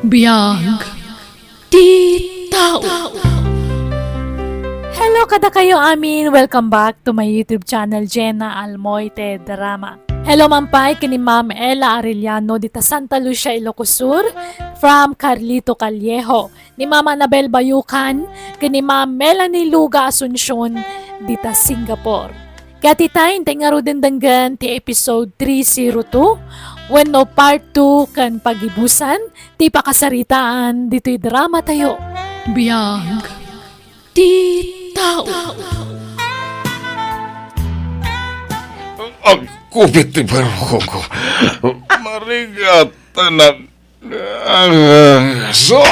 Biyag ti tao. Hello kada kayo amin. Welcome back to my YouTube channel, Jenna Almoite Drama. Hello mampay kini Ma'am Ella Arellano dita Santa Lucia, Ilocos Sur, from Carlito Callejo. Ni Mama Anabel Bayukan kini Ma'am Melanie Luga Asuncion dita Singapore. Kaya titayin nga din danggan ti episode 302 when no part 2 kan pagibusan ti pakasaritaan dito'y drama tayo. Biyag ti tao. Ang kubit ni Baroko ko. Marigatan na ang so.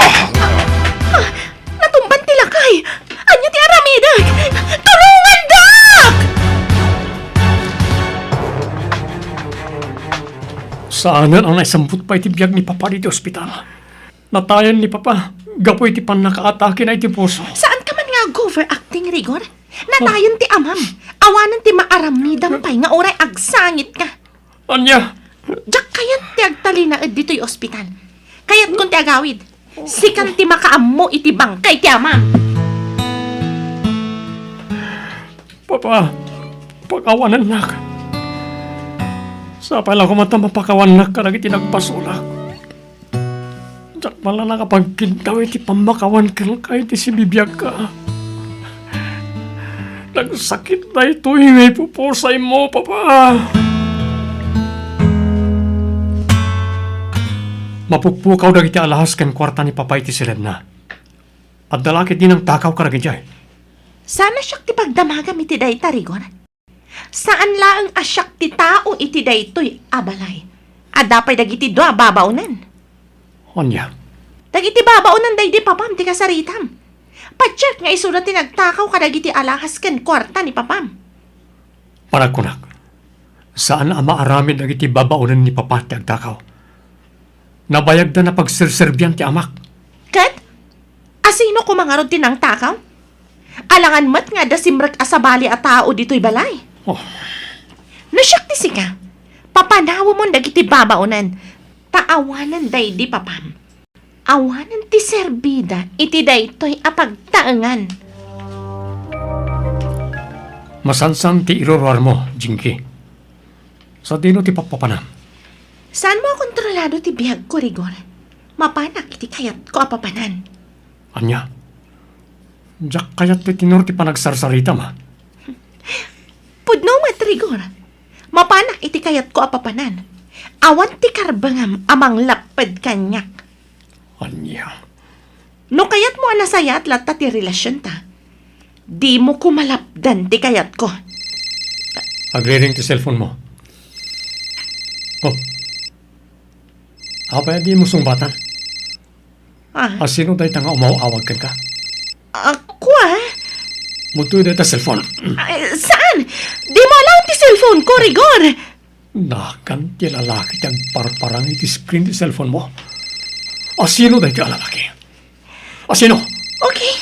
Natumban ti lakay! Anya ti aramidag! Tulungan, Dak! Saanan ang naisambut pa iti biyag ni Papa dito ospital. Natayan ni Papa, gapoy ti pan nakaatake na iti puso. Saan ka man nga overacting, Rigor? Natayon ti amam. Awanan ti maaramidang pay nga oray agsangit ka. Anya, Diyak kayat ti agtalinaed dito'y ospital. Kayat kung ti agawid. Sikan ti makaammo iti bangkay ti amam. Papa, pakawanan nak. Sa pala ko mata mapakawan nak karag iti nagpasulak. Diyak pala nakapagkintaw iti pamakawan kay iti si bibiyag ka. Nagsakit na ito may pupusay mo, Papa. Mapukpukaw na iti alahas kan kwarta ni Papa iti Selena. At dalakit din ang takaw karag iti. Sana siyak ti pagdamagam iti dayta, Rigor. Saan laang asyak ti tao iti daytoy abalay. Adapay dagiti doa babaunan. Anya, Dagiti babaunan day di papam ti kasaritam. Patsyak nga isulat ti nagtakaw kadagiti alahas ken kwarta ni papam. parakunak. Saan ang maaramid ang iti babaunan ni Papa ti agtakaw? Nabayag na pagserserbian ti amak. Kat? Asino kumangarod ti nang takaw? Alangan mat nga da simrek asabali a tao dito'y balay. Oh, Nasyak ti sika. Papanawa mo dagiti babaunan. Taawanan day di papam. Awanan ti serbida iti daytoy apagtaengan. masansan ti irorwar mo, Jinky. Sa dino ti papapanam. Saan mo kontrolado ti biyag ko, Rigor? Mapanak iti kayat ko apapanan. Anya, jak kayat ti tinor ti panagsarsarita ma. Pudno mat, Rigor. Mapanak iti kayat ko apapanan. Awan ti karbangam amang lapad kanyak. Anya, No kayat mo anasaya at lata ti relasyon ta. Di mo kumalapdan ti kayat ko. agriring ti cellphone mo. Oh, apa di mo sungbatan? Ah, Asino day tanga umawawag kan ka? ako Mutoy day ta cellphone. Ay, saan? Di mo alam ti cellphone ko, Rigor. Nakan ti lalaki ti agparparang iti screen ti cellphone mo. Asino day ti lalaki? Asino? Okay.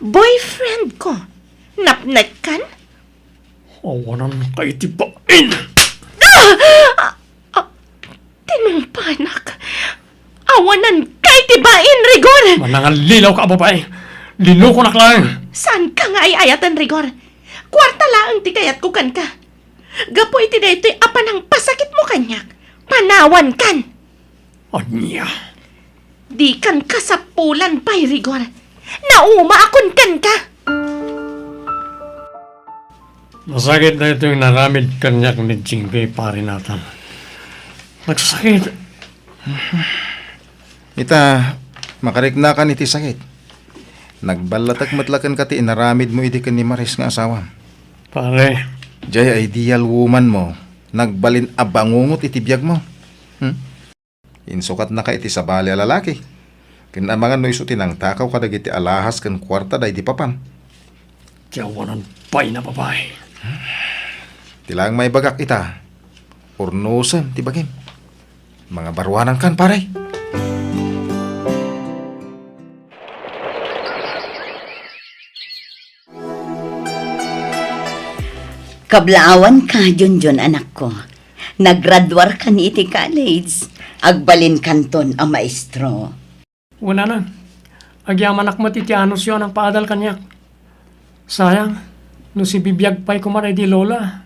Boyfriend ko. Napnek kan? Awanan ka iti bain! Tinumpanak. Awanan kay tibain, Rigor. Manangan lilaw ka, babae. Linuko na lang. Saan ka nga ayatan, Rigor? Kwarta laang ti kayat ko kan ka. Gapo iti daytoy apanang pasakit mo kanyak. Panawan kan. Anya, Di kan kasapulan pa'y, Rigor. Nauma akon kan ka. masakit na ito yung naramid kanyak ni Jinky pare natin. Nagsakit. Ita, makarignakan iti sakit. Nagbalatag matlakan ka ti inaramid mo iti kan ni Maris nga asawa. Pare, Jay ideal woman mo, nagbalin abangungot iti biyag mo. Insukat na ka iti sabali a lalaki. Kinamangan no iso tinang takaw kadag iti alahas kan kwarta da iti papam. tiyawanan pa'y na babae. Tilang may bagak ita. Urnusan ti bagim. Mga barwanan kan pare. Kablaawan ka, Junjun, anak ko. Naggraduar ka ni iti college. Agbalin kanton ang maestro. Wala na. Agyaman ak matitianos yun ang paadal kanyak. Sayang, no si bibiyag pa'y kumaray di lola.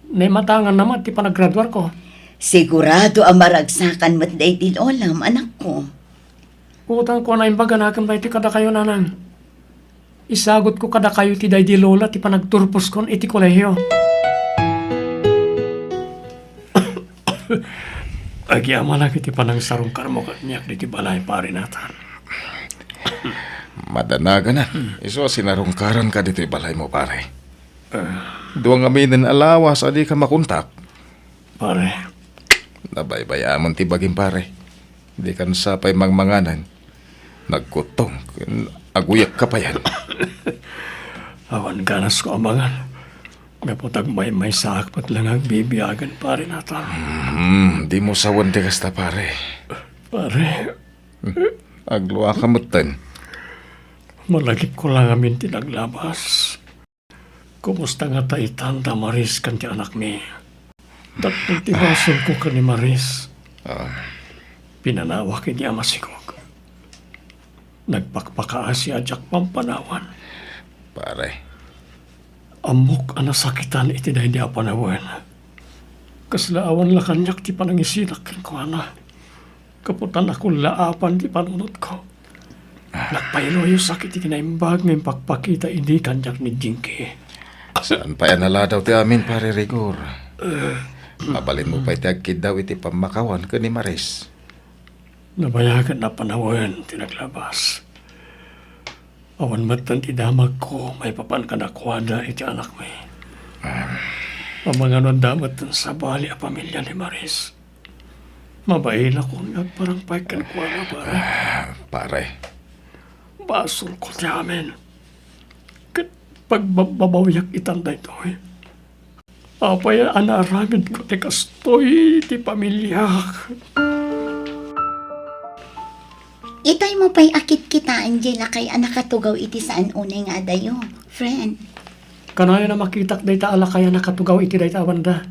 Nay matangan naman ti panaggraduar ko. Sigurado ang maragsakan mat day din olam, anak ko. Utang ko na imbaga nakin ba iti kada kayo nanang. Isagot ko kada kayo ti day di lola ti panagturpos kon iti kolehiyo. Agyaman ak iti panang sarong karmo kanyak di balay pari natan. Madanaga na. Iso sinarungkaran ka dito balay mo, pare. Duwang aminin alawas, adi ka makuntak. Pare, Nabaybayamon ti baging pare. Di kan sapay mangmanganan. Nagkutong. Aguyak ka pa yan. awan ganas ko amangan. Kapotag may saak pat lang ang bibiyagan pare natan. Di mo sawan ti kasta, pare. Pare, Agluwa ka mutan. malagip ko lang amin tinaglabas. Kumusta nga taitan ta Maris kan ti anak mi? Datong tibason ko ka ni Maris. Pinanawa kini amasigog. Nagpakpakaa si Ajak pampanawan. Pare. Amok anasakitan iti dahi di apanawan. Kaslaawan la kanyak ti panangisinak ken ko ana. Kaputan akong laapan ti panunod ko. Nagpailoyo sakit iti kinaimbag ng pakpakita hindi kanyak ni Jinky. Saan pa yan nala daw ti amin, pare Rigor? Mabalin mo pa iti agkid daw iti pamakawan ka ni Maris. Nabayagan na panawan tinaglabas. Awan matan ti damag ko may papan ka nakwada iti anak mo. Pamanganon damat sa bali a pamilya ni Maris. Mabayin ako nagparang paikan ko na pare. Pare. Basol ko ti amin. Kat pagbabawiyak itanday to eh. Apay anaramin ko ti kastoy ti pamilya. Itay mo pa'y akit kita, Angela, kay anak katugaw iti saan unay nga dayo. Friend, Kanayo na makitak day ta ala kaya nakatugaw iti day ta awanda.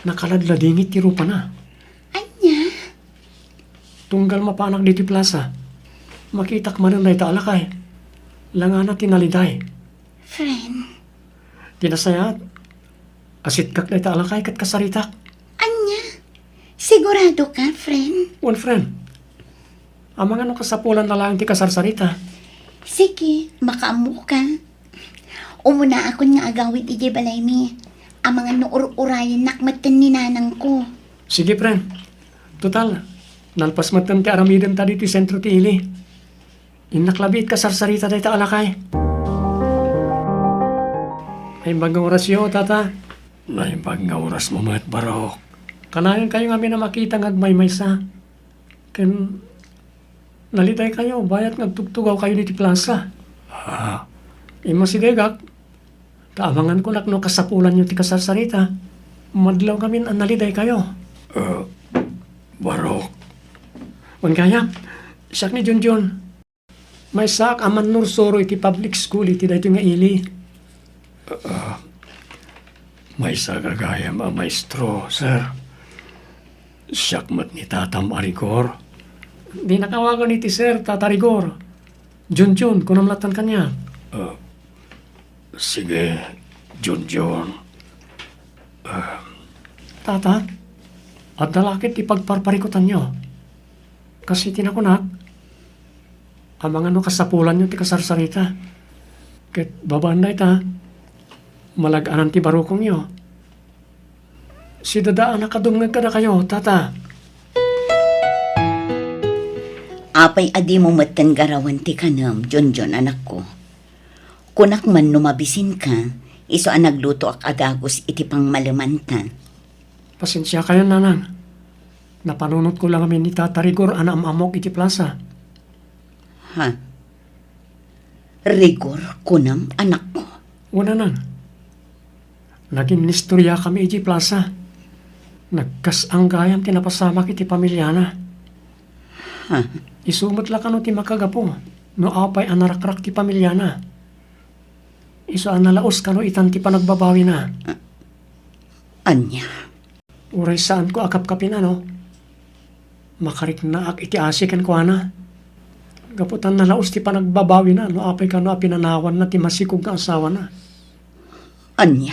Nakaladladingit ti rupa na. anya, Tunggal mapanak diti plaza. Makitak manan day ta ala kay. Langana tinaliday. friend, Tinasayat. Asit kak day ta ala kay kat kasaritak. anya, sigurado ka, friend? One friend. Amang ano kasapulan na lang ti kasarsarita. Sige, makaamu ka. Umuna ako nga agawid iti balay mi. Ang mga nuur-urayan nakmatan ni nanang ko. Sige, friend. Total, nalpas matan ti aramiden ta diti sentro ti ili. Inaklabit ka sarsarita day ta alakay. Ay bagang oras yo, tata. Ay bagang oras mo mat barok. Kanayan kayo nga na makita ngagmay sa. Ken nalitay kayo, bayat ngagtugtugaw kayo diti plaza. Ima si Degak. Taamangan ko nakno kasapulan yung ti kasarsarita. Madlaw kami ang naliday kayo. Barok. Wan kaya, siyak ni Junjun. May sak aman nursoro iti public school iti dahito nga ili. May sagagaya ma maestro, sir. Siyak mat ni Tatam Arigor. Di nakawagan iti sir, Tata Rigor. Junjun, kunamlatan kanya. Sige, Junjun. Tata, at dalakit ipagparparikutan nyo. Kasi tinakunak, ang mga kasapulan nyo ti kasarsarita. Ket babaan na ita, malaganan ti barukong nyo. Si dadaan nakadungag ka na kayo, tata. Apay adi mo matan garawan ti kanam, Junjun anak ko. Kunak man numabisin ka, iso ang nagluto ak adagos iti pang malamanta. Pasensya kayo, nanang. Napanunot ko lang kami ni Tata Rigor anam-amok iti plaza. Ha? Rigor, kunam, anak ko. Una nang. Naging nistorya kami iti plaza. Nagkasang gayam tinapasamak iti pamilyana. Ha? Isumot la kano ti makagapo. No apay anarakrak ti pamilyana. Iso analaos kano itan ti panagbabawi na. Anya? Uray saan ko akap-kapin ano? makarik na ak iti asikan ko na. Gaputan na laos ti panagbabawi na, no apay ka no pinanawan na ti masikog ka asawa na. Anya,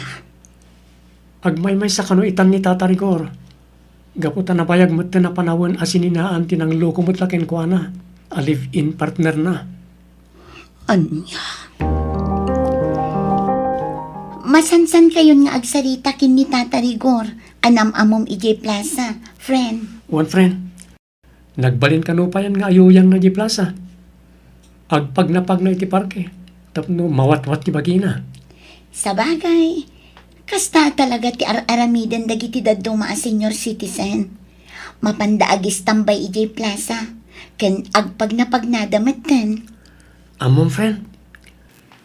Agmay-may sa kano itan ni Tata Rigor. Gaputan na bayag mo na panawin asininaan ti nang loko mo't lakin ko na. A live-in partner na. anya. Masansan kayon nga agsarita kin ni Tata Rigor. Anam amom ije plaza, friend. One friend, nagbalin ka no pa yan nga ayuyang na di plaza. Agpag na iti parke. Tapno mawat-wat ti bagina. Sa bagay, kasta talaga ti ar-aramidan dagiti daddo maa senior citizen. Mapandaagis tambay ije plaza. Ken agpag na pagnadamatan. Amon friend,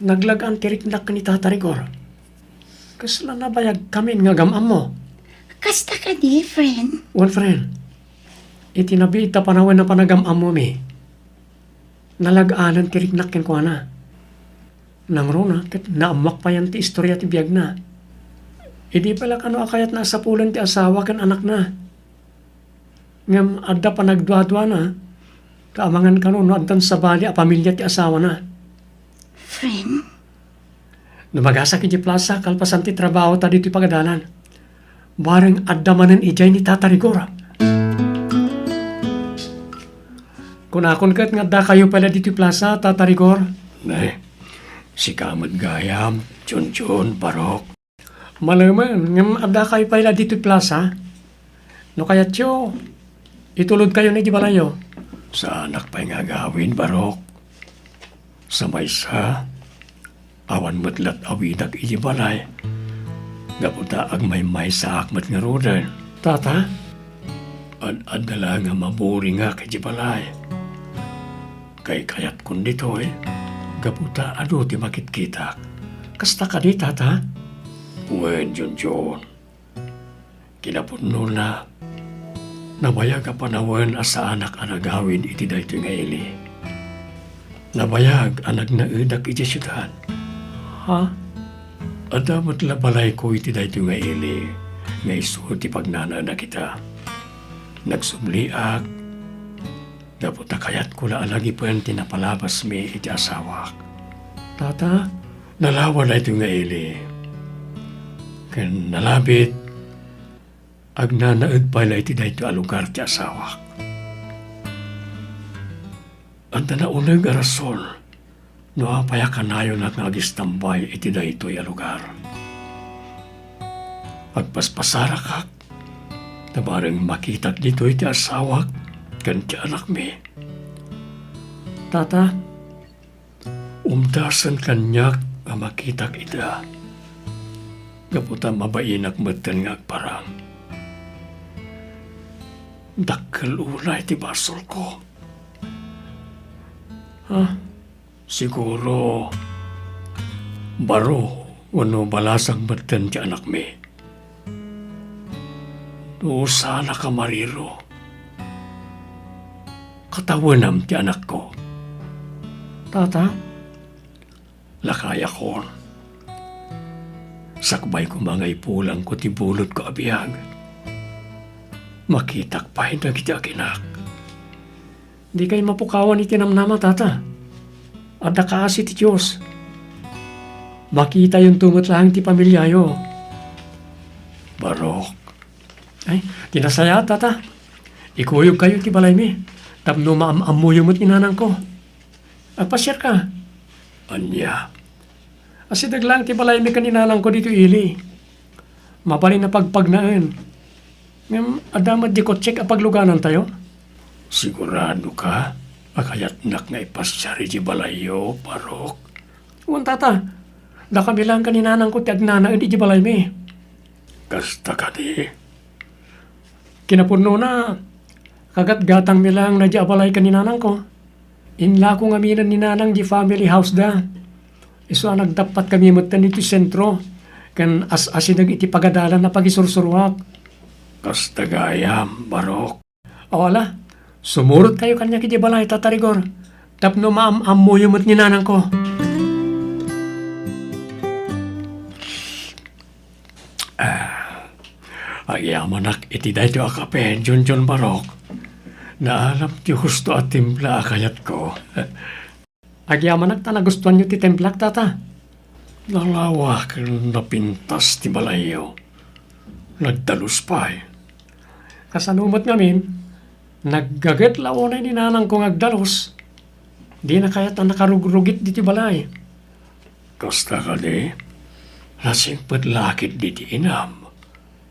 naglagaan tirik na ka ni Tata Rigor. Kasla na bayag kami nga gamam mo. Kasta ka di, friend. One friend, itinabi ita panawan na panagamam mo mi. Nalagaanan tirik na ko na. Nang rona, kat naamak pa yan ti istorya ti biyag na. Idi pala kano akayat na sa pulan ti asawa kan anak na. Ngam adda pa nagdwa-dwa na, kaamangan kano no addan sa bali a pamilya ti asawa na. Friend? Numagasa ki di plaza, kalpasan ti trabaho ta dito pagadalan. Bareng adda manen ijay ni Tata Rigor. Kunakon kat nga da kayo pala dito plaza, Tata Rigor. Nay, si Kamad Gayam, Chun-chun, Barok. Malaman, ngam adda kayo pala dito plaza. No kaya tiyo, itulod kayo ni Gibalayo. Sa anak pa'y nga gawin, Barok. Sa maysa, awan matlat awidag ijibalay. Gaputa agmay-may sa akmat nga rodan. Tata, ad-adala nga maburi nga kijibalay. Kay kayat kun dito gaputa ado ti makit-kita. Kasta ka di, Tata? Wen, John. Kinapunno na. Nabayag ka panawan asa anak anagawin iti dayto nga ili. Nabayag anag naudak iti syudad. Ha? Adamot labalay ko iti dayto nga ili. Nga iso ti pagnana na kita. Nagsumliak. Dapat kayat ko na alagi po yan tinapalabas mi iti asawak. Tata, nalawa na ito nga ili. Kan nalabit, agnanaad pala iti dayto alugar ti asawak. Anda na unang arasol, no apaya kanayo na ngagistambay iti dayto alugar. Agpaspasara kak, tabarang makitat dito iti asawak, kan ti anak mi. Tata, umdasan kanyak nga makitak ita. Gaputa mabainak matan nga agparang. Dakkel ulay ti basol ko. Ha? Siguro, baro, wano balasang matan ti anak mi. No sana ka mariro. Katawanam ti anak ko. Tata, lakaya ko. Sakbay ko mga ipulang ko ti bulot ko abiyag. Makitak pa hindi kita kinak. Di kayo mapukawan iti namnama, Tata. At nakaasi ti Diyos. Makita yung tungot lang ti pamilyayo. Barok. Ay, tinasaya, Tata. Ikuyog kayo ti balay mi. Tapno maamamuyo mo't inanang ko. Agpasyar ka. Anya. Asidag lang ti balay mi kaninanang ko dito ili. Mapalin na pagpagnaan. Ngam, adamat di ko check apagluganan tayo. Sigurado ka? Akayat nak nga ipasyari di balayo, Barok. Uwan, Tata. Da kami lang kaninanang ko ti agnanaan di balay mi. Kasta ka di. Kinapuno na. Kagat-gatang mi lang na di abalay kaninanang ko. Inla ko ngaminan ni nanang di family house da. Iso nagdapat kami matan iti sentro. Kan as-asidag iti pagadalan na pagisursurwak. Kasta gayam, Barok. O ala, sumurot kayo kanya kiti balay, Tata Rigor. Tapno maam-amuyo mo't ni nanang ko. Agyaman iti dahito akapen, John Barok. Naalam ti husto at timpla kayat ko. Agyaman na gustuhan nyo ti templak, tata. Nalawak na pintas ti balayo. Nagdalus pa eh. Kasanumot ngamin, naggagat launay ni nanang kong agdalos. Di na kayat na nakarugrugit di ti balay. Kasta ka di, lasingpet lakit di ti inam.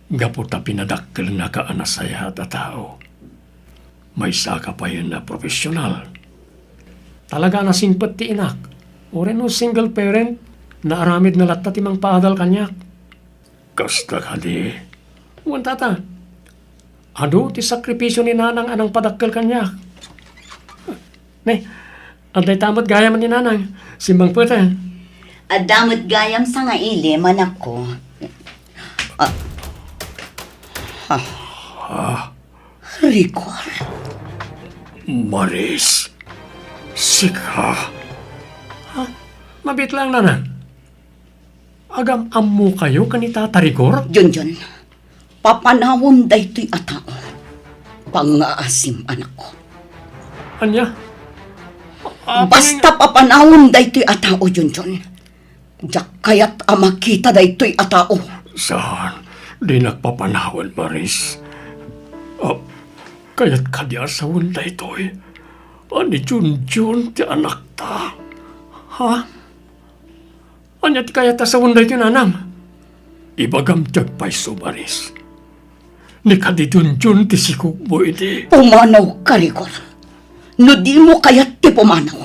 Gaputa pinadakkel na kaanasaya at tao. May saka pa yun na profesional. Talaga na singpet ti inak. Oren no single parent na aramid na latta ti mang paadal kanyak. Kasta ka di. Uwan tata. Ado ti sakripisyo ni nanang anang padakkel kanyak. Ne, antay tamat gaya man ni nanang. Simbang pwede. Adamot gayam sa nga ili, manak ko. Rigor. Maris. Sika. Ha? Mabit lang nanang. Agam ammo kayo kanita tarigor? Junjun, papanawon daytoy atao. Pangaasim anak ko. Anya? Basta papanawon daytoy atao, Junjun. Diyak kayat amakita daytoy atao. Saan? Di nagpapanawan, Maris. Kaya't kadya sa wanda ito eh. Ani Junjun ti anak ta. Ha? Anya ti kayat sa wanda ito nanam? Ibagam tiyag paiso, Maris. Ni kadi Junjun ti sikuk mo iti. Pumanaw ka, Rigor. No di mo kayat ti pumanaw.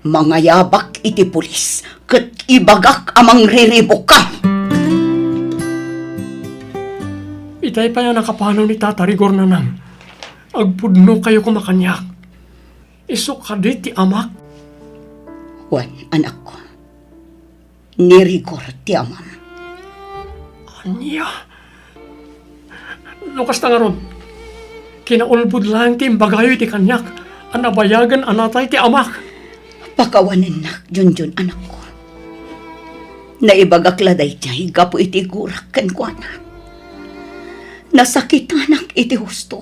Mga yabak iti pulis, kat ibagak amang riribok ka. Itay pa yan nakapanaw ni Tata Rigor nanam. Agpudno kayo kumakanyak. Isok ka di ti amak. Wan, anak ko. Ni Rigor ti amam. Anya? Lukas na nga ron. Kinaulbud lang ti imbagayo ti kanyak. Anabayagan anatay ti amak. Pakawanin na, Junjun, anak ko. Naibagak laday tiya, higapo iti gurak kan ko na. Nasakitanak iti husto.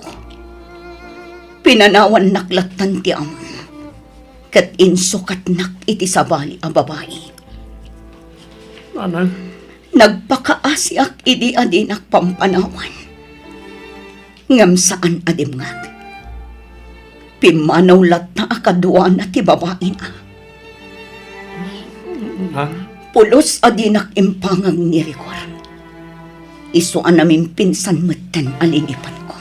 Pinanawan naklatan ti amon. Kat insukat nak iti sabali ang babae. Anang? Nagpakaasiak iti adinak pampanawan. Ngam saan adimngag. Pimanaw lat na akaduan na ti babae na. Pulos adinak impangang ni Rigor. Isuan namin pinsan matan alinipan ko.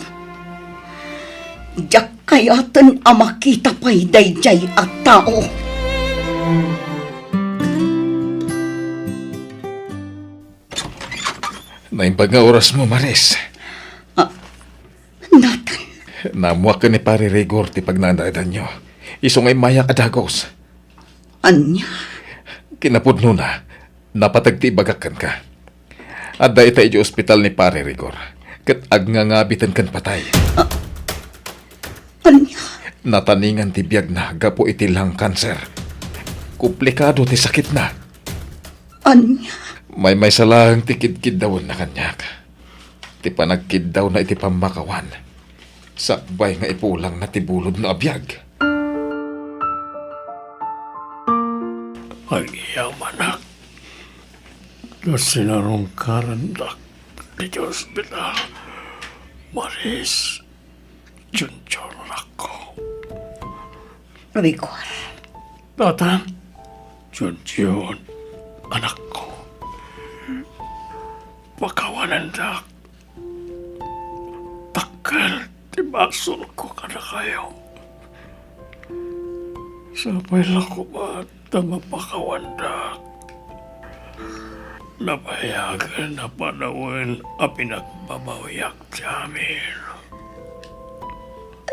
Diyak kayatan amakita pa'y dayjay at tao. Naimbag nga oras mo, Maris. Nathan, Namuak ka ni Pare Rigor ti pagnandadan nyo. Isong ay mayak adagos. anya, Kinapudno na, napatagti ibagakan ka. At da ita iti ospital ni Pare Rigor. Kat agngangabitan kan patay. anya, Nataningan ti biyag na gapo iti lang kanser. Komplikado ti sakit na. anya. May salang ti kidkid daw na kanyak. Ti panagkid daw na iti pamakawan. Sakbay nga ipulang na ti bulod na abiyag. Ang iyang manak. Kasi narong karandak di hospital. Maris, Junjun ako. Rigor, Tata, Junjun, anak ko. Pakawanan dak. Takal, tibasul ko ka na kayo. Sabay lang ko ba na mapakawandak? Napayagan na panawin ang pinagbabawiyak sa amin.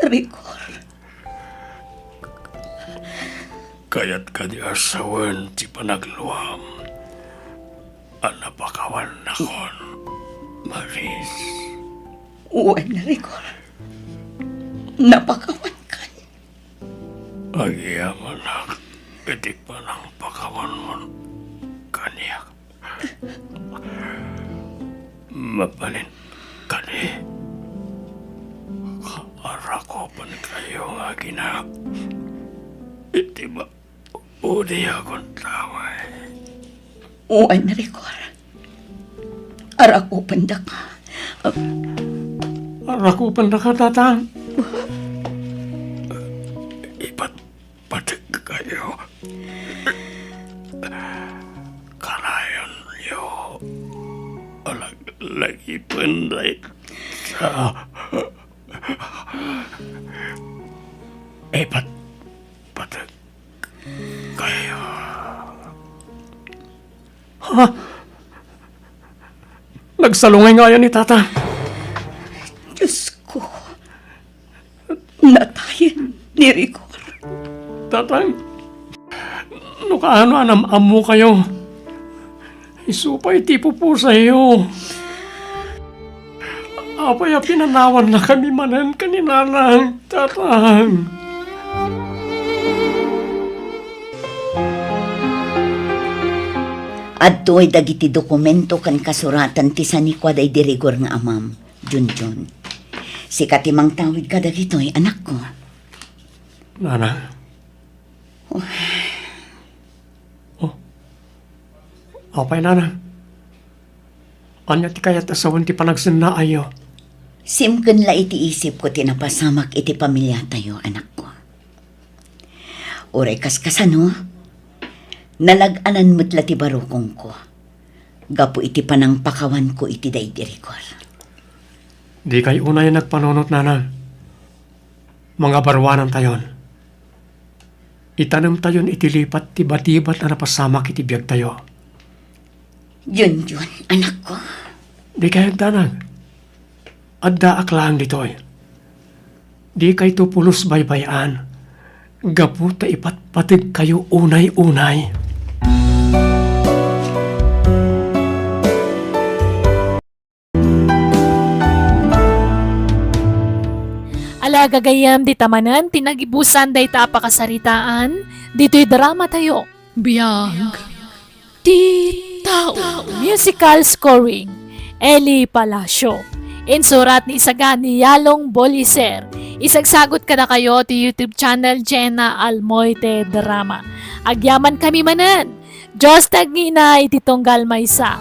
Rigor, Kaya't kadiasawan ti panagluam. Ang napakawan na kon, Maris. uwan na Rigor. Napakawan ka. Agyaman na, itik pa ng pakawan mo kaniyak. Mapalin kani. Kaara ko. open kayo nga ginak. Iti ba? Udi akong taway. Uwan na Rigor. Arak open da ka. Arakupan na ka, tatang. Iba't patig kayo. Kanayon niyo. Lagi penday sa... Iba't patig kayo. Ha? Nagsalungay nga yan ni tata. Diyos ko. Natayan ni Rigor. Tatang, no kaano anam-amo kayo? Isupay tipo po sa iyo. Apay pinanawan na kami manan kaninanang, tatang. Adto'y dagiti dokumento kan kasuratan ti sanikwa day di Rigor nga amam, Junjun. Si katimang tawid ka dagito'y anak ko. Nana. Oh. Apay, nana. Anya ti kayat asawan ti panagsin na ayo. Simken la iti isip ko tinapasamak iti pamilya tayo, anak ko. Oray kaskasano, nalaganan mo't ti barukong ko. Gapo iti panang pakawan ko iti day di Rigor. Di kayo unay nagpanunot, nana. Mga barwanan tayon. Itanam tayon itilipat ti batibat na napasamak iti biyag tayo. Junjun, anak ko. Di kayo tanag. Adda aklaan ditoy. Di kayo to pulos baybayan. Gapu ta ipat patig kayo unay-unay. Ala gagayam di tamanan, tinagibusan day ta apakasaritaan, dito'y drama tayo. Biyag ti tao. Musical scoring, Eli Palacio. Insurat ni Isaga ni Yalong Boliser. Isagsagot ka na kayo ti YouTube channel Jenna Almoite Drama. Agyaman kami manan. Diyos tagina iti tunggal maysa.